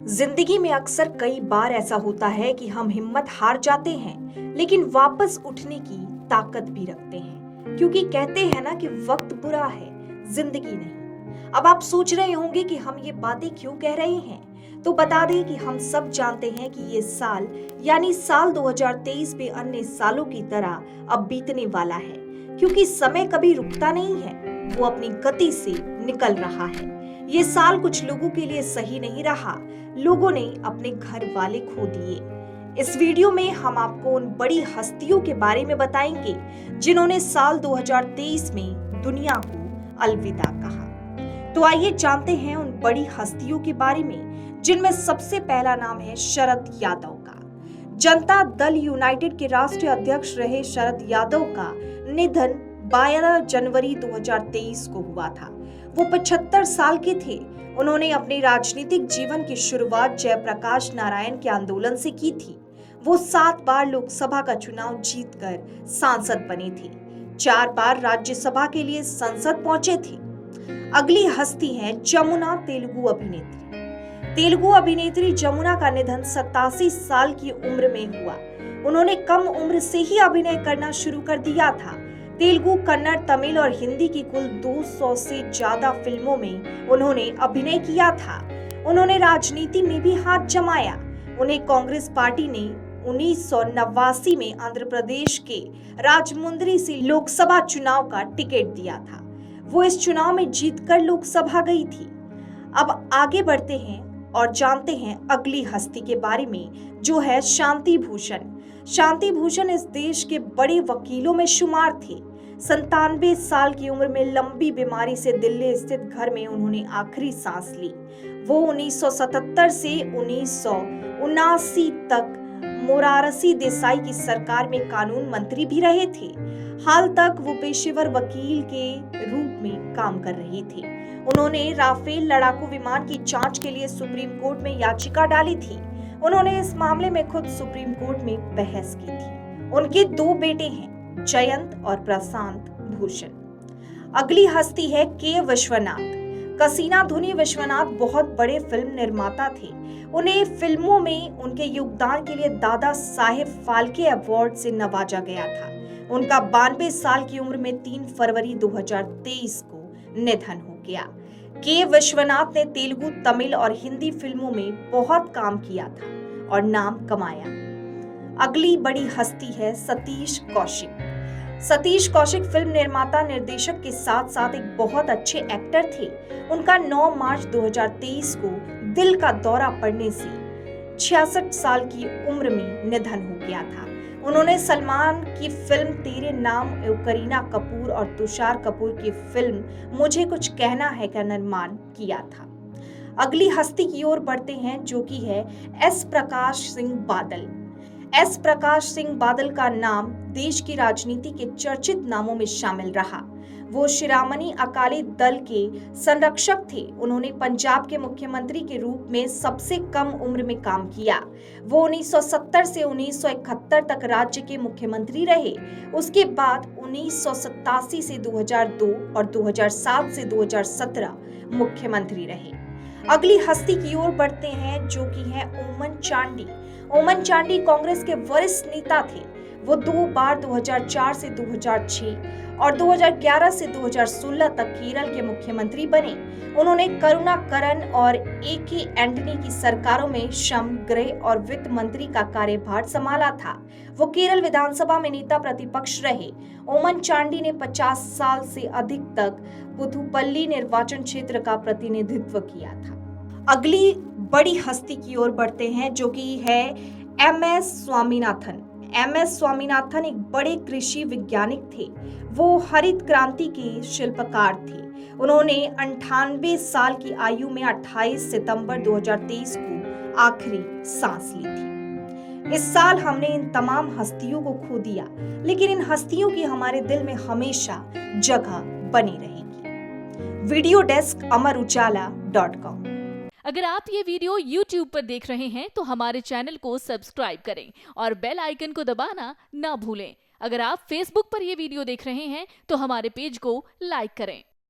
जिंदगी में अक्सर कई बार ऐसा होता है कि हम हिम्मत हार जाते हैं, लेकिन वापस उठने की ताकत भी रखते हैं, क्योंकि कहते हैं ना कि वक्त बुरा है, जिंदगी नहीं। अब आप सोच रहे होंगे कि हम ये बातें क्यों कह रहे हैं, तो बता दें कि हम सब जानते हैं कि ये साल यानी साल 2023 भी अन्य सालों की तरह अब बीतने वाला है, क्योंकि समय कभी रुकता नहीं है, वो अपनी गति से निकल रहा है। ये साल कुछ लोगों के लिए सही नहीं रहा, लोगों ने अपने घर वाले खो दिए। इस वीडियो में हम आपको उन बड़ी हस्तियों के बारे में बताएंगे जिन्होंने साल 2023 में दुनिया को अलविदा कहा। तो आइए जानते हैं उन बड़ी हस्तियों के बारे में, जिनमें सबसे पहला नाम है शरद यादव का। जनता दल यूनाइटेड के राष्ट्रीय अध्यक्ष रहे शरद यादव का निधन 12 जनवरी 2023 को हुआ था। वो 75 साल के थे। उन्होंने अपने राजनीतिक जीवन की शुरुआत जयप्रकाश नारायण के आंदोलन से की थी। वो 7 बार लोकसभा का चुनाव जीतकर सांसद बने थे। 4 बार राज्यसभा के लिए संसद पहुंचे थे। अगली हस्ती है जमुना, तेलुगु अभिनेत्री। तेलुगु अभिनेत्री जमुना का निधन 87 साल की उम्र में हुआ। उन्होंने कम उम्र से ही अभिनय करना शुरू कर दिया था। तेलुगु, कन्नड़, तमिल और हिंदी की कुल 200 से ज्यादा फिल्मों में उन्होंने अभिनय किया था। उन्होंने राजनीति में भी हाथ जमाया। उन्हें कांग्रेस पार्टी ने 1989 में आंध्र प्रदेश के राजमुंद्री से लोकसभा चुनाव का टिकट दिया था। वो इस चुनाव में जीतकर लोकसभा गई थी। अब आगे बढ़ते हैं और जानते हैं अगली हस्ती के बारे में, जो है शांति भूषण। शांति भूषण इस देश के बड़े वकीलों में शुमार थे। 97 साल की उम्र में लंबी बीमारी से दिल्ली स्थित घर में उन्होंने आखिरी सांस ली। वो 1977 से 1979 तक मोरारजी देसाई की सरकार में कानून मंत्री भी रहे थे। हाल तक वो पेशेवर वकील के रूप में काम कर रहे थे। उन्होंने राफेल लड़ाकू विमान की जांच के लिए सुप्रीम कोर्ट में याचिका डाली थी। उन्होंने इस मामले में खुद सुप्रीम कोर्ट में बहस की थी। उनके 2 बेटे हैं, जयंत और प्रशांत भूषण। अगली हस्ती है के विश्वनाथ। कसीना धुनी विश्वनाथ बहुत बड़े फिल्म निर्माता थे। उन्हें फिल्मों में उनके योगदान के लिए दादा साहेब फाल्के अवार्ड से नवाजा गया था। उनका 92 साल की उम्र में 3 फरवरी 2023 को निधन हो गया। के विश्वनाथ ने तेलुगु, तमिल और हिंदी फिल्मों में बहुत काम किया था और नाम कमाया। अगली बड़ी हस्ती है सतीश कौशिक। सतीश कौशिक फिल्म निर्माता, निर्देशक के साथ साथ एक बहुत अच्छे एक्टर थे। उनका 9 मार्च 2023 को दिल का दौरा पड़ने से 66 साल की उम्र में निधन हो गया था। उन्होंने सलमान की फिल्म तेरे नाम, करीना कपूर और तुषार कपूर की फिल्म मुझे कुछ कहना है का निर्माण किया था। अगली हस्ती की ओर बढ़ते हैं, जो कि है एस प्रकाश सिंह बादल। एस प्रकाश सिंह बादल का नाम देश की राजनीति के चर्चित नामों में शामिल रहा। वो शिरोमणि अकाली दल के संरक्षक थे। उन्होंने पंजाब के मुख्यमंत्री के रूप में सबसे कम उम्र में काम किया। वो 1970 से 1971 तक राज्य के मुख्यमंत्री रहे। उसके बाद 1987 से 2002 और 2007 से 2017 मुख्यमंत्री रहे। अगली हस्ती की ओर बढ़ते हैं, जो कि है ओमन चांडी। ओमन चांडी कांग्रेस के वरिष्ठ नेता थे। वो 2 बार 2004 से 2006 और 2011 से 2016 तक केरल के मुख्यमंत्री बने। उन्होंने करुणाकरन और ए.के. एंटनी की सरकारों में श्रम, गृह और वित्त मंत्री का कार्यभार संभाला था। वो केरल विधानसभा में नेता प्रतिपक्ष रहे। ओमन चांडी ने 50 साल से अधिक तक पुथुपल्ली निर्वाचन क्षेत्र का प्रतिनिधित्व किया था। अगली बड़ी हस्ती की ओर बढ़ते हैं, जो कि है एम.एस. स्वामीनाथन। एम.एस. स्वामीनाथन एक बड़े कृषि वैज्ञानिक थे। वो हरित क्रांति के शिल्पकार थे। उन्होंने 98 साल की आयु में 28 सितंबर 2023 को आखिरी सांस ली थी। इस साल हमने इन तमाम हस्तियों को खो दिया, लेकिन इन हस्तियों की हमारे दिल में हमेशा जगह बनी रहेगी। वीडियो डेस्क अमरउजाला.com। अगर आप ये वीडियो YouTube पर देख रहे हैं तो हमारे चैनल को सब्सक्राइब करें और बेल आइकन को दबाना ना भूलें। अगर आप Facebook पर ये वीडियो देख रहे हैं तो हमारे पेज को लाइक करें।